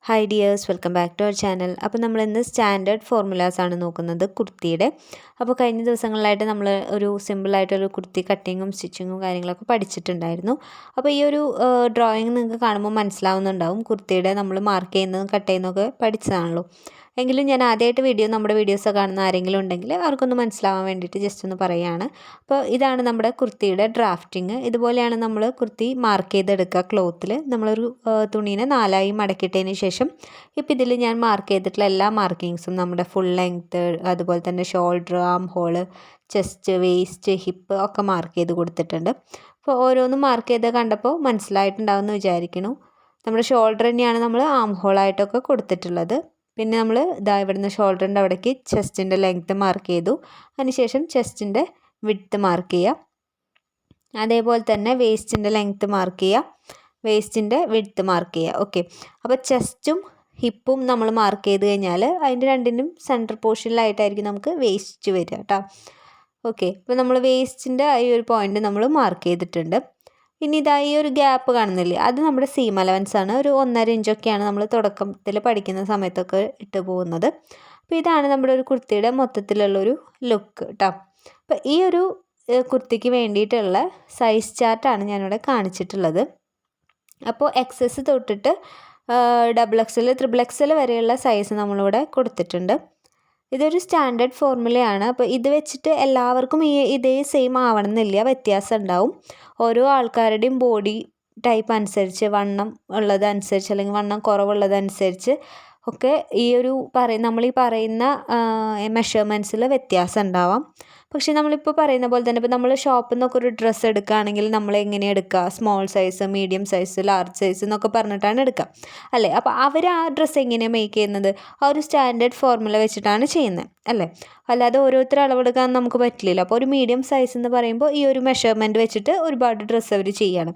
Hi dears, welcome back to our channel. അപ്പോൾ നമ്മൾ ഇന്ന് സ്റ്റാൻഡേർഡ് ഫോർമുലാസ് ആണ് നോക്കുന്നത് കുർത്തിയുടെ. അപ്പോൾ കഴിഞ്ഞ ദിവസങ്ങളിലായിട്ട് നമ്മൾ ഒരു സിമ്പിളായിട്ടൊരു കുർത്തി കട്ടിങ്ങും സ്റ്റിച്ചിങ്ങും കാര്യങ്ങളൊക്കെ പഠിച്ചിട്ടുണ്ടായിരുന്നു. അപ്പോൾ ഈ ഒരു ഡ്രോയിങ് നിങ്ങൾക്ക് കാണുമ്പോൾ മനസ്സിലാവുന്നുണ്ടാവും, കുർത്തിയുടെ നമ്മൾ മാർക്ക് ചെയ്യുന്നതും കട്ട് ചെയ്യുന്നതൊക്കെ പഠിച്ചതാണല്ലോ. എങ്കിലും ഞാൻ ആദ്യമായിട്ട് നമ്മുടെ വീഡിയോസ് കാണുന്ന ആരെങ്കിലും ഉണ്ടെങ്കിൽ അവർക്കൊന്ന് മനസ്സിലാവാൻ വേണ്ടിയിട്ട് ജസ്റ്റ് ഒന്ന് പറയുകയാണ്. അപ്പോൾ ഇതാണ് നമ്മുടെ കുർത്തിയുടെ ഡ്രാഫ്റ്റിങ്. ഇതുപോലെയാണ് നമ്മൾ കുർത്തി മാർക്ക് ചെയ്തെടുക്കുക. ക്ലോത്തിൽ നമ്മളൊരു തുണീനെ 4ആയി മടക്കിയിട്ടതിന് ശേഷം ഇപ്പോൾ ഇതിൽ ഞാൻ മാർക്ക് ചെയ്തിട്ടുള്ള എല്ലാ മാർക്കിങ്സും നമ്മുടെ ഫുൾ ലെങ്ത്ത്, അതുപോലെ തന്നെ ഷോൾഡർ, ആം ഹോള്, ചെസ്റ്റ്, വേസ്റ്റ്, ഹിപ്പ് ഒക്കെ മാർക്ക് ചെയ്ത് കൊടുത്തിട്ടുണ്ട്. അപ്പോൾ ഓരോന്നും മാർക്ക് ചെയ്ത് കണ്ടപ്പോൾ മനസ്സിലായിട്ടുണ്ടാവും എന്ന് വിചാരിക്കുന്നു. നമ്മുടെ ഷോൾഡർ തന്നെയാണ് നമ്മൾ ആം ഹോളായിട്ടൊക്കെ കൊടുത്തിട്ടുള്ളത്. പിന്നെ നമ്മൾ ഇവിടുന്ന് ഷോൾഡറിൻ്റെ അവിടേക്ക് ചെസ്റ്റിൻ്റെ ലെങ്ത്ത് മാർക്ക് ചെയ്തു. അതിനുശേഷം ചെസ്റ്റിൻ്റെ വിഡ്ത്ത് മാർക്ക് ചെയ്യുക. അതേപോലെ തന്നെ വേസ്റ്റിൻ്റെ ലെങ്ത്ത് മാർക്ക് ചെയ്യുക, വേസ്റ്റിൻ്റെ വിഡ്ത്ത് മാർക്ക് ചെയ്യുക. ഓക്കെ, അപ്പോൾ ചെസ്റ്റും ഹിപ്പും നമ്മൾ മാർക്ക് ചെയ്ത് കഴിഞ്ഞാൽ അതിൻ്റെ രണ്ടിനും സെൻറ്റർ പോർഷനിലായിട്ടായിരിക്കും നമുക്ക് വേസ്റ്റ് വരിക കേട്ടോ. ഓക്കെ, അപ്പോൾ നമ്മൾ വേസ്റ്റിൻ്റെ ഈ ഒരു പോയിൻ്റ് നമ്മൾ മാർക്ക് ചെയ്തിട്ടുണ്ട്. ഇനി ഈ ഒരു ഗ്യാപ്പ് കാണുന്നില്ലേ, അത് നമ്മുടെ സീം അലവൻസ് ആണ്. ഒരു 1.5 ഇഞ്ചൊക്കെയാണ് നമ്മൾ തുടക്കത്തിൽ പഠിക്കുന്ന സമയത്തൊക്കെ ഇട്ട് പോകുന്നത്. അപ്പോൾ ഇതാണ് നമ്മുടെ ഒരു കുർത്തിയുടെ മൊത്തത്തിലുള്ളൊരു ലുക്ക് കേട്ടോ. അപ്പോൾ ഈ ഒരു കുർത്തിക്ക് വേണ്ടിയിട്ടുള്ള സൈസ് ചാർട്ടാണ് ഞാനിവിടെ കാണിച്ചിട്ടുള്ളത്. അപ്പോൾ XS തൊട്ടിട്ട് XXL, XXL വരെയുള്ള സൈസ് നമ്മളിവിടെ കൊടുത്തിട്ടുണ്ട്. ഇതൊരു സ്റ്റാൻഡേർഡ് ഫോർമുലയാണ്. അപ്പോൾ ഇത് വെച്ചിട്ട് എല്ലാവർക്കും ഇതേ സെയിം ആവണമെന്നില്ല, വ്യത്യാസം ഉണ്ടാവും. ഓരോ ആൾക്കാരുടെയും ബോഡി ടൈപ്പ് അനുസരിച്ച്, വണ്ണം ഉള്ളതനുസരിച്ച് അല്ലെങ്കിൽ വണ്ണം കുറവുള്ളതനുസരിച്ച് ഒക്കെ നമ്മൾ ഈ പറയുന്ന മെഷർമെൻറ്റ്സിൽ വ്യത്യാസം ഉണ്ടാവാം. പക്ഷേ നമ്മളിപ്പോൾ പറയുന്ന പോലെ തന്നെ ഇപ്പോൾ നമ്മൾ ഷോപ്പിൽ നിന്നൊക്കെ ഒരു ഡ്രസ്സ് എടുക്കുകയാണെങ്കിൽ നമ്മൾ എങ്ങനെയാണ് എടുക്കുക, small size, medium size, large size എന്നൊക്കെ പറഞ്ഞിട്ടാണ് എടുക്കുക അല്ലേ. അപ്പോൾ അവർ ആ ഡ്രസ്സ് എങ്ങനെയാണ് മേക്ക് ചെയ്യുന്നത്, ആ ഒരു സ്റ്റാൻഡേർഡ് ഫോർമുല വെച്ചിട്ടാണ് ചെയ്യുന്നത് അല്ലേ. അല്ലാതെ ഓരോരുത്തർ അളവെടുക്കാൻ നമുക്ക് പറ്റില്ലല്ലോ. അപ്പോൾ ഒരു മീഡിയം സൈസ് എന്ന് പറയുമ്പോൾ ഈ ഒരു മെഷർമെൻറ്റ് വെച്ചിട്ട് ഒരുപാട് ഡ്രസ്സ് അവർ ചെയ്യണം.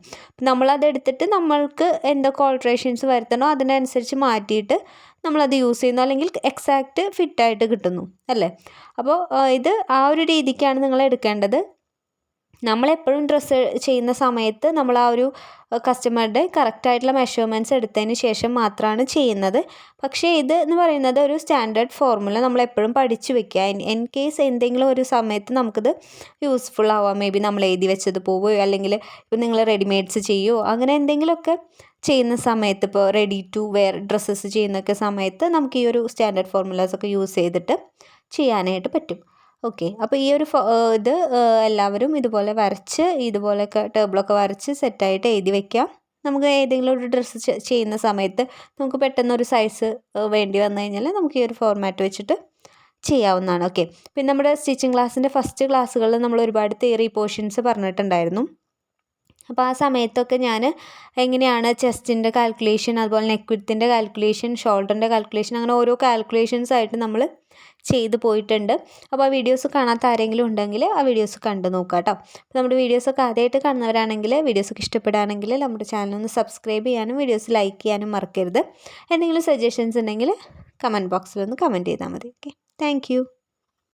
നമ്മളതെടുത്തിട്ട് നമ്മൾക്ക് എന്തൊക്കെ ഓൾട്രേഷൻസ് വരുത്തണോ അതിനനുസരിച്ച് മാറ്റിയിട്ട് നമ്മളത് യൂസ് ചെയ്യുന്നു, അല്ലെങ്കിൽ എക്സാക്റ്റ് ഫിറ്റായിട്ട് കിട്ടുന്നു അല്ലേ. അപ്പോൾ ഇത് ആ ഒരു രീതിക്കാണ് നിങ്ങൾ എടുക്കേണ്ടത്. നമ്മളെപ്പോഴും ഡ്രസ്സ് ചെയ്യുന്ന സമയത്ത് നമ്മൾ ആ ഒരു കസ്റ്റമറുടെ കറക്റ്റായിട്ടുള്ള മെഷർമെൻറ്റ്സ് എടുത്തതിന് ശേഷം മാത്രമാണ് ചെയ്യുന്നത്. പക്ഷേ ഇത് എന്ന് പറയുന്നത് ഒരു സ്റ്റാൻഡേർഡ് ഫോർമുല നമ്മളെപ്പോഴും പഠിച്ചു വെക്കുക. ഇൻ കേസ് എന്തെങ്കിലും ഒരു സമയത്ത് നമുക്കിത് യൂസ്ഫുൾ ആവാം. മേ ബി നമ്മൾ എഴുതി വെച്ചത് പോവുകയോ അല്ലെങ്കിൽ ഇപ്പോൾ നിങ്ങൾ റെഡിമെയ്ഡ്സ് ചെയ്യുമോ അങ്ങനെ എന്തെങ്കിലുമൊക്കെ ചെയ്യുന്ന സമയത്ത്, ഇപ്പോൾ റെഡി ടു വെയർ ഡ്രസ്സസ് ചെയ്യുന്നൊക്കെ സമയത്ത് നമുക്ക് ഈ ഒരു സ്റ്റാൻഡേർഡ് ഫോർമുലാസൊക്കെ യൂസ് ചെയ്തിട്ട് ചെയ്യാനായിട്ട് പറ്റും. ഓക്കെ, അപ്പോൾ ഈ ഒരു ഇത് എല്ലാവരും ഇതുപോലെ വരച്ച്, ഇതുപോലെയൊക്കെ ടേബിളൊക്കെ വരച്ച് സെറ്റായിട്ട് എഴുതി വയ്ക്കാം. നമുക്ക് ഏതെങ്കിലും ഒരു ഡ്രസ്സ് ചെയ്യുന്ന സമയത്ത് നമുക്ക് പെട്ടെന്നൊരു സൈസ് വേണ്ടി വന്നു കഴിഞ്ഞാൽ നമുക്ക് ഈ ഒരു ഫോർമാറ്റ് വെച്ചിട്ട് ചെയ്യാവുന്നതാണ്. ഓക്കെ, പിന്നെ നമ്മുടെ സ്റ്റിച്ചിങ് ക്ലാസ്സിൻ്റെ ഫസ്റ്റ് ക്ലാസ്സുകളിൽ നമ്മൾ ഒരുപാട് തിയറി പോർഷൻസ് പറഞ്ഞിട്ടുണ്ടായിരുന്നു. അപ്പോൾ ആ സമയത്തൊക്കെ ഞാൻ എങ്ങനെയാണ് ചെസ്റ്റിൻ്റെ കാൽക്കുലേഷൻ, അതുപോലെ നെക്ക് വിഡ്ത്തിൻ്റെ കാൽക്കുലേഷൻ, ഷോൾഡറിൻ്റെ കാൽക്കുലേഷൻ, അങ്ങനെ ഓരോ കാൽക്കുലേഷൻസ് ആയിട്ട് നമ്മൾ ചെയ്ത് പോയിട്ടുണ്ട്. അപ്പോൾ ആ വീഡിയോസ് കാണാത്ത ആരെങ്കിലും ഉണ്ടെങ്കിൽ ആ വീഡിയോസ് കണ്ടു നോക്കുക കേട്ടോ. അപ്പോൾ നമ്മുടെ വീഡിയോസൊക്കെ ആദ്യമായിട്ട് കാണുന്നവരാണെങ്കിൽ വീഡിയോസൊക്കെ ഇഷ്ടപ്പെടുകയാണെങ്കിൽ നമ്മുടെ ചാനലൊന്ന് സബ്സ്ക്രൈബ് ചെയ്യാനും വീഡിയോസ് ലൈക്ക് ചെയ്യാനും മറക്കരുത്. എന്തെങ്കിലും സജഷൻസ് ഉണ്ടെങ്കിൽ കമൻറ്റ് ബോക്സിലൊന്ന് കമൻറ്റ് ചെയ്താൽ മതി. Okay, thank